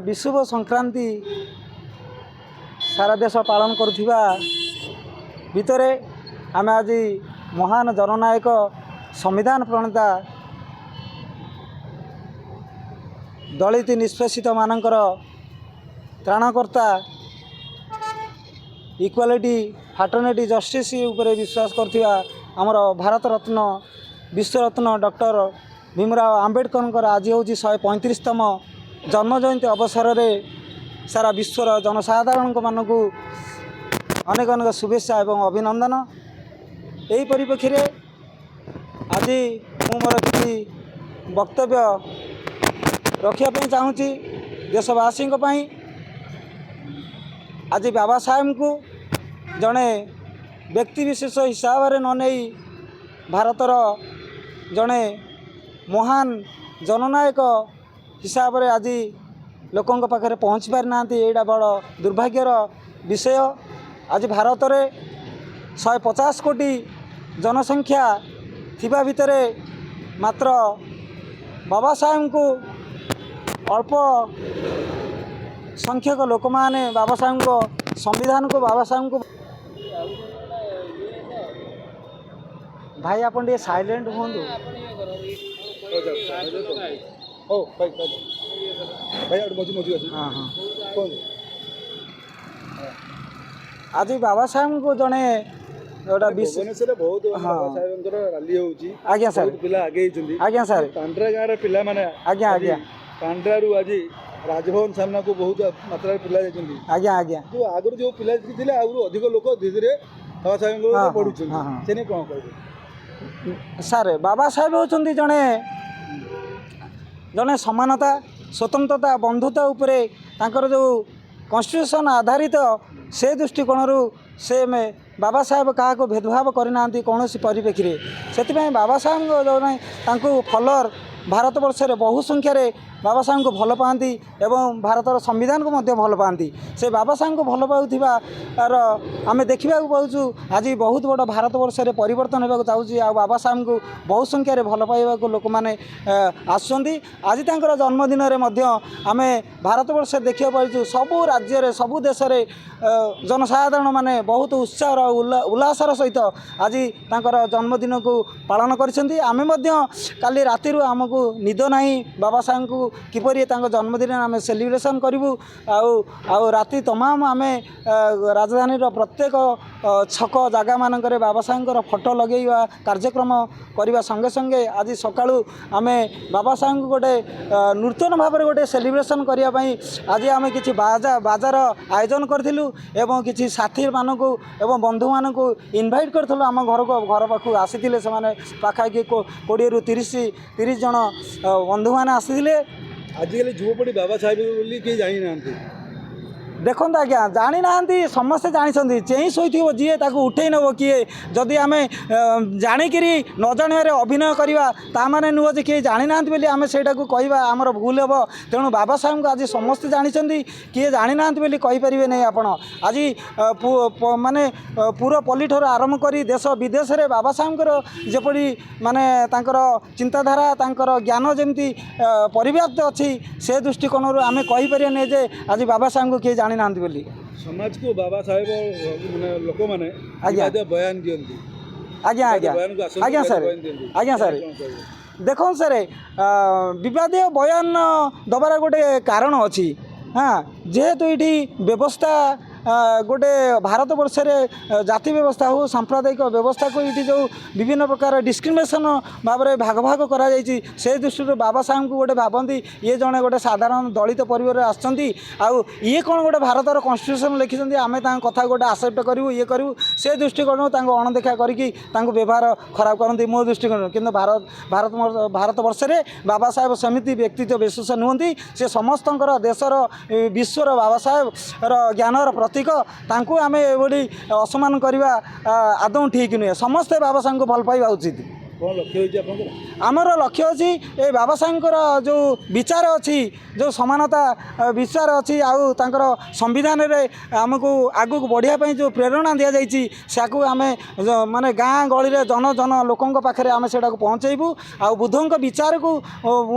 विषुव संक्रांति सारा देश पालन करुथिबा भितरे आम आज महान जननायक संविधान प्रणेता दलित निष्पेषित मानकर त्राणकर्ता इक्वालिटी फाटर्निटी जस्टिस उपरे विश्वास करथिबा आमर भारत रत्न विश्वरत्न डॉक्टर भीमराव आंबेडकर आज हूँ 135तम जन्म जयंती अवसर में सारा विश्वर जनसाधारण मानक अनेक अनेक शुभेच्छा एवं अभिनंदन। यही परिप्रेक्षी में आज मु मोर किसी वक्तव्य रखापी चाहूँगी देशवासी आज बाबा साहेब को जड़े व्यक्तिशेष हिसाब से न नहीं भारतर जड़े महान जननायक हिसाब से आज लोकों पाखे पहुँची पारि ना यहाँ बड़ दुर्भाग्यर विषय। आज भारत में 150 कोटी जनसंख्या थिबा भितरे मात्र बाबा साहेब को अल्प संख्यक लोक मैंने बाबा साहेब को संविधान को बाबा साहेब को भाई आप साइलेंट हूँ आज बाबा साहेब को जड़े बहुत रैली आज्ञा सर पिला आगे आज्ञा सर कांड्रा गाँव पिला माने आज्ञा आज्ञा कांड्रारू आज राजभवन सामना को बहुत मात्रा पिला जाइछन्ती आज्ञा आज्ञा तो आगु जो पिला थिले आगु अधिक लोक धीरे धीरे बाबा साहेब को पढुछन्ती सेने कोन कहबे सर बाबा साहेब होचन्ती जड़े जड़े समानता स्वतंत्रता बंधुता उपरे तांकर जो कॉन्स्टिट्यूशन आधारित से दृष्टिकोण से में बाबा साहेब क्या भेदभाव करना कौन परिप्रेक्षी से बाबा साहेब जो फॉलोअर भारत वर्ष रे बहु संख्यार बाबा साहेब को भल पाती एवं भारतर संविधान को मध्य भल पाती से बाबा साहेब को भल पार आम देखा पाचु आज बहुत बड़ भारत वर्ष रे परिवर्तन होगा चाहूँगी आ बाबा साहेब को बहु संख्यार भल पाइबा लोक मैंने आसुँच आज तक जन्मदिन आम भारत वर्ष देखा पाचु सबू राज्य सबू देश जनसाधारण माने बहुत उत्साह उल्लासर सहित आज तंकर जन्मदिन को पालन कल राति आमको निद ना बाबा साहेब को किपरि जन्मदिन आम सेलिब्रेशन करूँ आउ राति तमाम आम राजधानी प्रत्येक छक जगह मानक बाबा साहेब फोटो लगेवा कार्यक्रम करने संगे संगे आज सकाळु आम बाबा साहेब को गोटे नूतन भाव में गोटे सेलिब्रेशन करने आज आम कि बाजार आयोजन करूँ एवं किसी साथी मानक एवं बंधु मानक इनभाइट करूँ आम घर को घर पाखु आसी पाखापाखि 20 ରୁ 30 जन बंधु मैंने आसी आजिकल युवपीढ़ी बाबा साहेब बोली किए जानी ना देखो आज्ञा जानी ना समस्ते जानते चेई शोथ जी उठे नब किए जदि आम जाणिक न जानवर अभिनय करवा ताने नुह जे किए जानी ना बोली आम से कहवा आमर भूल हे तेणु बाबा साहेब को आज समस्ते जानते किए जानी ना बोली कहींपारे नहीं आपण आज माने पूरा पलिठर आरंभ कर देश विदेश में बाबा साहेब जपरी माने तांकर चिंताधारा तांकर ज्ञान जमी परिव्याप्त अच्छी से दृष्टिकोण आम कहींपारे नहीं जे आज बाबा साहेब को किए जानी ना बोली समाज को बाबा साहेब लोक मैंने बयान दियंती आज्ञा आज्ञा आज्ञा सर आज्ञा सर देखो सर विवादीय बयान दबार गोटे कारण अच्छी हाँ जेहेतु ये व्यवस्था गोटे भारत वर्ष रे जाति व्यवस्था हो सांप्रदायिक व्यवस्था को ये जो विभिन्न प्रकार डिस्क्रिमिनेशन भाव में भाग भाग करा जायछि से दृष्टि बाबा साहेब को गोटे भावती ये जड़े गोटे साधारण दलित परिवार आसछन्ती आउ ये कौन गोटे भारतर कॉन्स्टिट्यूशन लिखिछन्ती आमे तांको कथा गोटे एक्सेप्ट करूँ ये करूँ से दृष्टिकोण तांको अणदेखा करिकी तांको व्यवहार खराब करती मो दृष्टिकोण किंतु भारत वर्ष रे बाबा साहेब सेमिति व्यक्तित्व विशेष नुहंती से समस्तंकर देशर विश्वर बाबा साहेब ज्ञानर प्रतीक तांको आमे एभली असम्मान करवा आदौ ठीक नुहे समस्ते बाबा साहेब को भल पाइबा उचित। କ'ଣ ଲକ୍ଷ୍ୟ ରହିଛି ଆପଣଙ୍କର? ଆମର ଲକ୍ଷ୍ୟ ଅଛି ଏ ବାବା ସାହେବଙ୍କର ଯେଉଁ ବିଚାର ଅଛି, ଯେଉଁ ସମାନତା ବିଚାର ଅଛି, ଆଉ ତାଙ୍କର ସମ୍ବିଧାନରେ ଆମକୁ ଆଗକୁ ବଢ଼ିବା ପାଇଁ ଯେଉଁ ପ୍ରେରଣା ଦିଆଯାଇଛି, ସେକୁ ଆମେ ମାନେ ଗାଁ ଗହଳିରେ ଜନ ଲୋକଙ୍କ ପାଖରେ ଆମେ ସେଟାକୁ ପହଞ୍ଚାଇବୁ। ଆଉ ବୁଦ୍ଧଙ୍କ ବିଚାରକୁ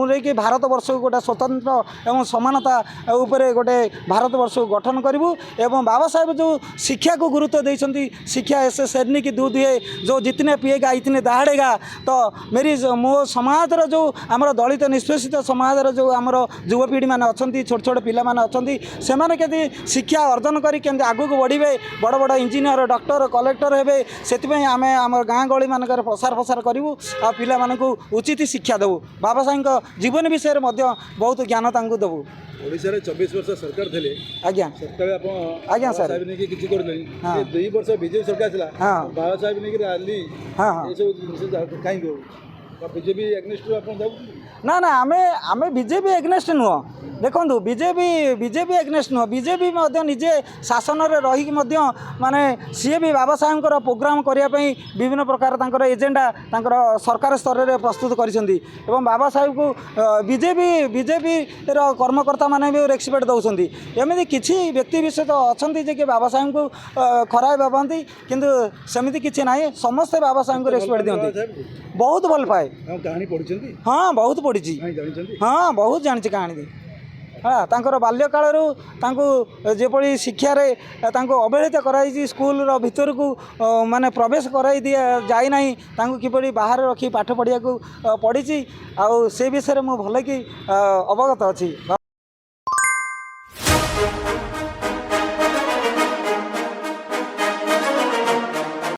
ନେଇକି ଭାରତବର୍ଷକୁ ଗୋଟେ ସ୍ୱତନ୍ତ୍ର ଏବଂ ସମାନତା ଉପରେ ଗୋଟେ ଭାରତବର୍ଷକୁ ଗଠନ କରିବୁ। ଏବଂ ବାବା ସାହେବ ଯେଉଁ ଶିକ୍ଷାକୁ ଗୁରୁତ୍ୱ ଦେଇଛନ୍ତି, ଶିକ୍ଷା ऐसे शेरनी की दूध है जो जितने पिएगा इतने दहाड़ेगा। तो मेरी मो समाजर जो आमर दलित निष्पेषित समाजर जो आमर युवपीढ़ी मैंने अच्छा छोट छोट पिला माने अच्छा से केमती शिक्षा अर्जन करी केमती आगू बढ़े बड़ बड़ इंजीनियर डॉक्टर कलेक्टर हे से आम आम गाँ गहली मानक प्रसार करूँ आ पिला मानकु उचित शिक्षा देवु। बाबा साहेब जीवन विषय में बहुत ज्ञान तांकु देवु। ओडिशा रे 24 वर्ष सरकार थे आज्ञा सरकार आज्ञा सर साहब नहीं किसी कर 2 वर्ष बीजेपी सरकार चला बाबा साहब नहीं रैली ये सब जिन कहीं दो बीजेपी एग्नेस्ट आप ना ना आमे आमे बीजेपी एग्नेस्ट नुह देखो बीजेपी एग्नेस्ट नुह बीजेपी निजे शासन में रहीकि माने सी भी बाबा साहेब प्रोग्राम करने विभिन्न प्रकार तांकर एजेंडा तांकर सरकार स्तर में प्रस्तुत करिसेंती एवं बाबा साहेब को बीजेपी कर्मकर्ता माने भी रेस्पेक्ट दौरान एमती किसी व्यक्ति विशेष अच्छा जे कि बाबा साहेब को खराब भावती किंतु सेमती किसी ना समस्ते बाबा साहेब को रेस्पेक्ट दिखती बहुत भल पाए। कहानी पढ़ी? हाँ बहुत पढ़ी। हाँ बहुत जानी कहानी। हाँ तांकर बाल्यकालू जेपरी शिक्षार अवहेलित कराई स्कूल भितर को माने प्रवेश कराई दिया जाए ना किपरि बाहर रखी पाठ पढ़िया पड़ी आ से विषय में भल कि अवगत अच्छी।